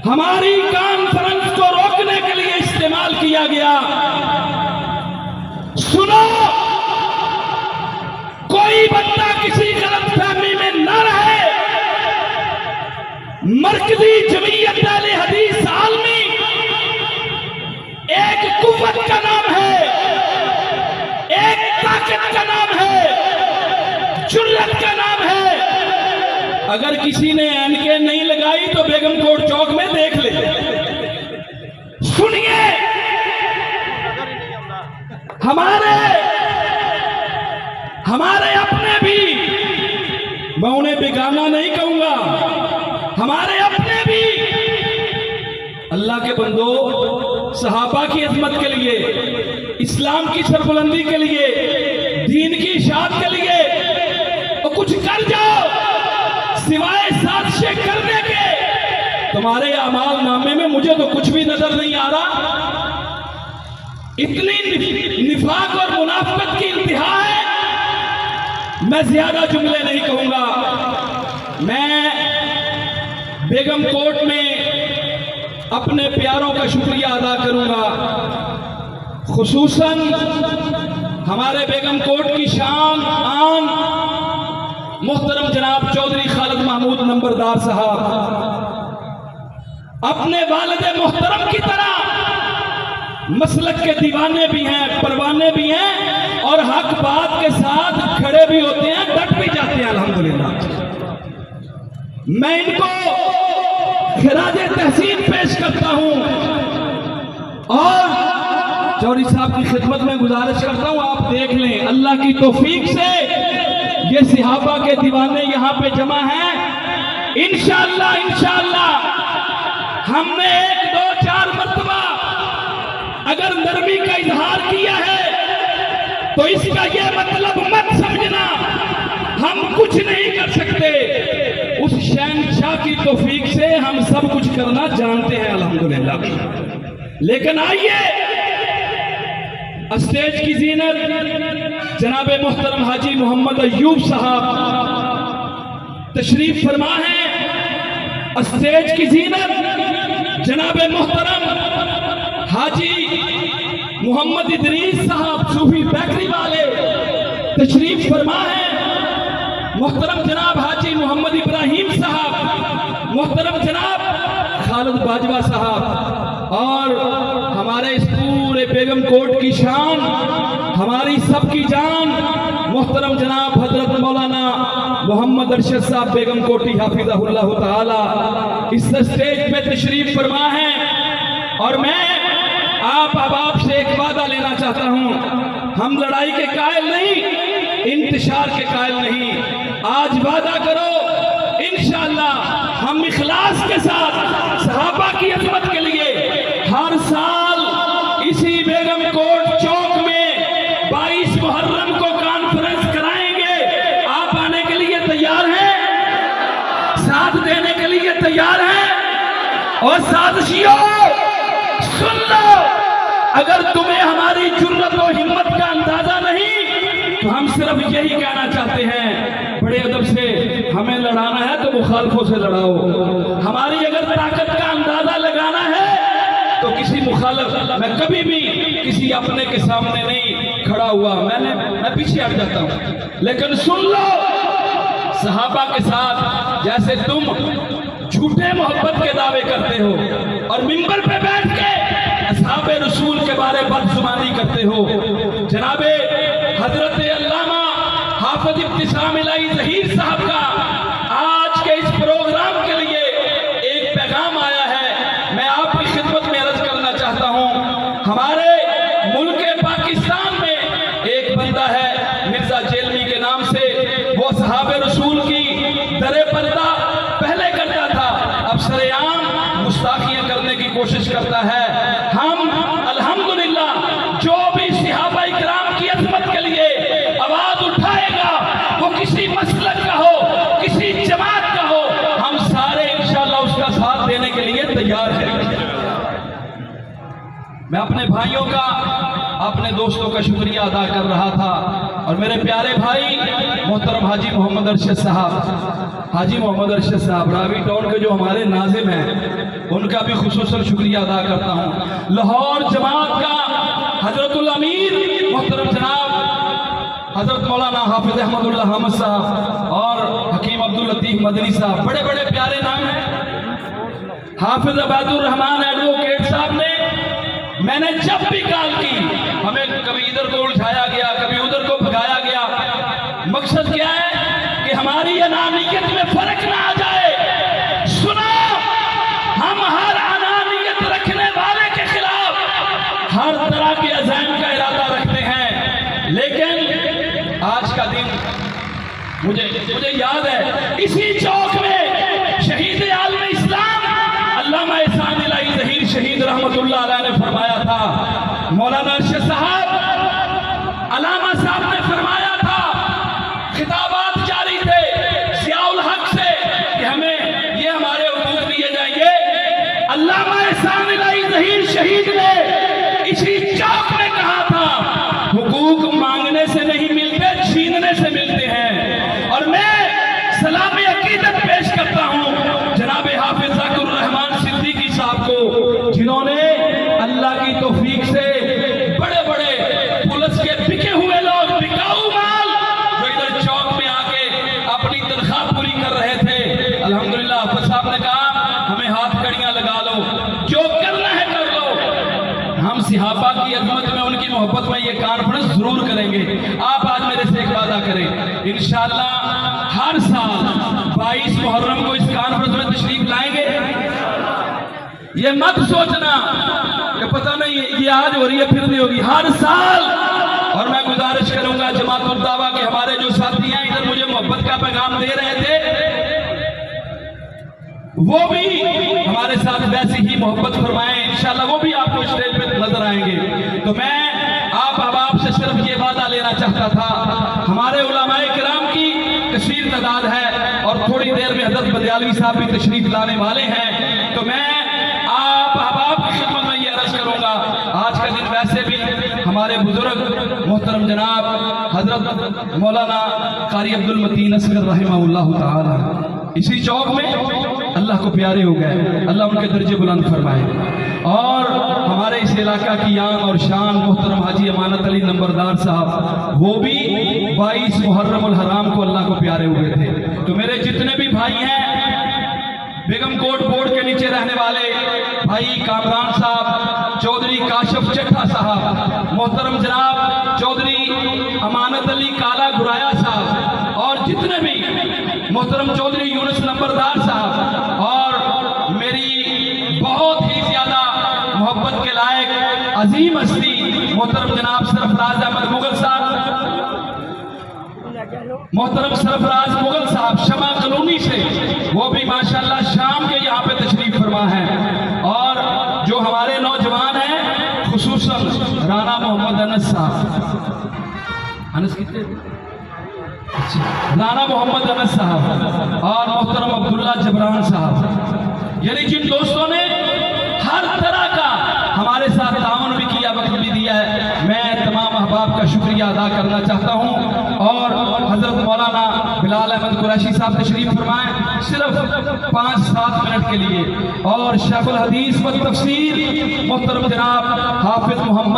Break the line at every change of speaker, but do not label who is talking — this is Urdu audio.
ہماری کانفرنس کو روکنے کے لیے استعمال کیا گیا۔ سنو، کوئی بندہ کسی غلط فہمی میں نہ رہے۔ مرکزی جمعیت اہل حدیث عالمی ایک قوت کا نام ہے، ایک طاقت کا نام ہے، جرأت کا نام ہے۔ اگر کسی نے اینکیں نہیں لگائی تو بیگم کوٹ چوک میں دیکھ لے۔ سنیے، ہمارے اپنے بھی، میں انہیں بیگانہ نہیں کہوں گا، ہمارے اپنے بھی اللہ کے بندو صحابہ کی عظمت کے لیے، اسلام کی سربلندی کے لیے، دین کی اشاعت کے لیے اور کچھ کر جاؤ سوائے سازشیں کرنے کے۔ تمہارے اعمال نامے میں مجھے تو کچھ بھی نظر نہیں آ رہا۔ اتنی نفاق اور منافقت کی انتہا ہے۔ میں زیادہ جملے نہیں کہوں گا۔ میں بیگم کوٹ میں اپنے پیاروں کا شکریہ ادا کروں گا، خصوصاً ہمارے بیگم کوٹ کی شان آن محترم جناب چودھری خالد محمود نمبردار صاحب اپنے والد محترم کی طرح مسلک کے دیوانے بھی ہیں، پروانے بھی ہیں، اور حق بات کے ساتھ کھڑے بھی ہوتے ہیں، ڈٹ بھی جاتے ہیں الحمدللہ۔ میں ان کو خراج تحسین پیش کرتا ہوں اور چودھری صاحب کی خدمت میں گزارش کرتا ہوں، آپ دیکھ لیں اللہ کی توفیق سے یہ صحابہ کے دیوانے یہاں پہ جمع ہیں۔ انشاءاللہ ہم نے 1 2 4 مرتبہ اگر نرمی کا اظہار کیا ہے تو اس کا یہ مطلب مت سمجھنا ہم کچھ نہیں کر سکتے۔ اس شہنشاہ کی توفیق سے ہم سب کچھ کرنا جانتے ہیں الحمدللہ۔ لیکن آئیے، اسٹیج کی زینت جناب محترم حاجی محمد ایوب صاحب تشریف فرما ہے۔ اسٹیج کی زینت جناب محترم حاجی محمد ادریس صاحب صوفی بیکری والے تشریف فرما ہے۔ محترم جناب حاجی محمد ابراہیم صاحب، محترم جناب خالد باجوہ صاحب، اور ہمارے اس پورے بیگم کوٹ کی شان، ہماری سب کی جان، محترم جناب حضرت مولانا محمد ارشد صاحب بیگم کوٹی حافظہ اللہ تعالی اس اسٹیج پہ تشریف فرما ہے۔ اور میں آپ احباب سے ایک وعدہ لینا چاہتا ہوں، ہم لڑائی کے قائل نہیں، انتشار کے قائل نہیں۔ آج وعدہ کرو انشاءاللہ ہم اخلاص کے ساتھ صحابہ کی عظمت کے لیے ہر سال اسی بیگم کوٹ چوک میں 22 محرم کو کانفرنس کرائیں گے۔ آپ آنے کے لیے تیار ہیں؟ ساتھ دینے کے لیے تیار ہیں؟ اور سازشیوں سن لو، اگر تمہیں ہماری جرأت و ہمت کا اندازہ نہیں تو ہم صرف یہی کہنا چاہتے ہیں، بڑے ادب سے ہمیں لڑانا ہے تو مخالفوں سے لڑاؤ۔ ہماری اگر طاقت کا اندازہ لگانا ہے تو کسی مخالف، میں کبھی بھی کسی اپنے کے سامنے نہیں کھڑا ہوا، میں پیچھے ہٹ جاتا ہوں۔ لیکن سن لو، صحابہ کے ساتھ جیسے تم جھوٹے محبت کے دعوے کرتے ہو اور ممبر پہ بیٹھ کے اصحاب رسول کے بارے بدزبانی کرتے ہو، جناب حضرت علامہ حافظ ابتسام الہی ظہیر صاحب کا آج کے اس پروگرام کے لیے ایک پیغام آیا ہے، میں آپ کی خدمت میں عرض کرنا چاہتا ہوں۔ ہمارے ملک پاکستان میں ایک بندہ ہے مرزا جیلمی کے نام سے، وہ اصحاب رسول کی در پردہ پہلے کرتا تھا، اب سر عام گستاخیاں کرنے کی کوشش کرتا ہے۔ ہم الحمدللہ جو بھی صحابہ اکرام کی عظمت کے لیے آواز اٹھائے گا، وہ کسی مسلک کا ہو، کسی جماعت کا ہو، ہم سارے انشاءاللہ اس کا ساتھ دینے کے لیے تیار ہیں۔ میں اپنے بھائیوں کا، اپنے دوستوں کا شکریہ ادا کر رہا تھا، اور میرے پیارے بھائی محترم حاجی محمد ارشد صاحب حاجی محمد ارشد صاحب راوی ٹاؤن کے جو ہمارے ناظم ہیں ان کا بھی خصوصاً شکریہ ادا کرتا ہوں. لاہور جماعت کا حضرت الامیر محترم جناب حضرت مولانا حافظ احمد اللہ حامد صاحب اور حکیم عبداللطیف مدنی صاحب, بڑے بڑے پیارے نام ہیں. حافظ عبید الرحمان ایڈوکیٹ صاحب نے, میں نے جب بھی کال کی ہمیں کبھی ادھر کو الجھایا گیا کبھی ادھر کو بھگایا گیا. مقصد کیا ہے کہ ہماری انانیت میں فرق نہ آ جائے. سنا, ہم ہر انانیت رکھنے والے کے خلاف ہر طرح کے عزائم کا ارادہ رکھتے ہیں, لیکن آج کا دن مجھے یاد ہے اسی چوک میں شہید عالم اسلام علامہ احسان الہی ظہیر شہید رحمت اللہ علیہ نے فرمایا تھا, مولانا ارشد صاحب علامہ صاحب نے فرمایا تھا, خطابات جاری تھے ضیاء الحق سے کہ ہمیں یہ ہمارے حقوق دیے جائیں گے. علامہ احسان الہی ظہیر شہید نے اسی چوک میں کہا تھا حقوق مانگنے سے نہیں ملتے, چھیننے سے ملتے ہیں. اور میں سلام عقیدت پیش کرتا ہوں جناب حافظ ذاکر الرحمان صدیقی صاحب کو, جنہوں نے اللہ کی توفیق سے بڑے بڑے پولیس کے بکے ہوئے لوگ, بکاؤ مال جو ادھر چوک میں آ کے اپنی تنخواہ پوری کر رہے تھے, الحمدللہ حافظ صاحب نے کہا ہمیں ہاتھ کڑیاں لگا لو, جو کرنا ہے کر لو. ہم صحابہ کی عظمت میں ان کی محبت میں یہ کانفرنس ضرور کریں گے. آپ آج میرے سے ایک وعدہ کریں, انشاءاللہ ہر سال 22 محرم کو اس کانفرنس میں تشریف لائیں گے. یہ مت سوچنا کہ پتہ نہیں یہ آج ہو رہی ہے پھر نہیں ہوگی, ہر سال. اور میں گزارش کروں گا جماعت الدعوہ کے ہمارے جو ساتھی ہیں ادھر مجھے محبت کا پیغام دے رہے تھے, وہ بھی ہمارے ساتھ ویسی ہی محبت فرمائیں انشاءاللہ, وہ بھی آپ کو اسٹیج پہ نظر آئیں گے. تو میں آپ احباب سے صرف یہ وعدہ لینا چاہتا تھا, ہمارے علماء کرام کی کثیر تعداد ہے اور تھوڑی دیر میں حضرت بدیالوی صاحب بھی تشریف لانے والے ہیں. تو میں آپ احباب کی خدمت میں یہ عرض کروں گا, آج کا دن ویسے بھی ہمارے بزرگ محترم جناب حضرت مولانا قاری عبدالمتین اصغر رحمہ اللہ تعالی اسی چوک میں اللہ کو پیارے ہو گئے, اللہ ان کے درجے بلند فرمائے. اور ہمارے اس علاقہ کی آن اور شان محترم حاجی امانت علی نمبردار صاحب, وہ بھی 22 محرم الحرام کو اللہ کو پیارے ہوئے تھے. تو میرے جتنے بھی بھائی ہیں, بیگم کوٹ بورڈ کے نیچے رہنے والے بھائی کامران صاحب, چودھری کاشف چٹھا صاحب, محترم جناب چودھری امانت علی کالا گرایا صاحب, اور جتنے بھی محترم چودھری یونس نمبردار صاحب, اور میری بہت ہی زیادہ محبت کے لائق عظیم ہستی محترم جناب سرفراز احمد مغل صاحب, محترم سرفراز مغل صاحب شمع کلونی سے, وہ بھی ماشاءاللہ شام کے یہاں پہ تشریف فرما ہیں. اور جو ہمارے نوجوان ہیں خصوصاً رانا محمد انس صاحب, انس کتنے, رانا محمد انس صاحب اور محترم عبداللہ جبران صاحب, یعنی جن دوستوں نے ہر طرح کا ہمارے ساتھ تعاون بھی کیا, وقت بھی دیا ہے, میں تمام احباب کا شکریہ ادا کرنا چاہتا ہوں. اور حضرت مولانا بلال احمد قریشی صاحب تشریف فرمائیں صرف 5-7 منٹ کے لیے. اور شیخ الحدیث و تفسیر محترم جناب حافظ محمد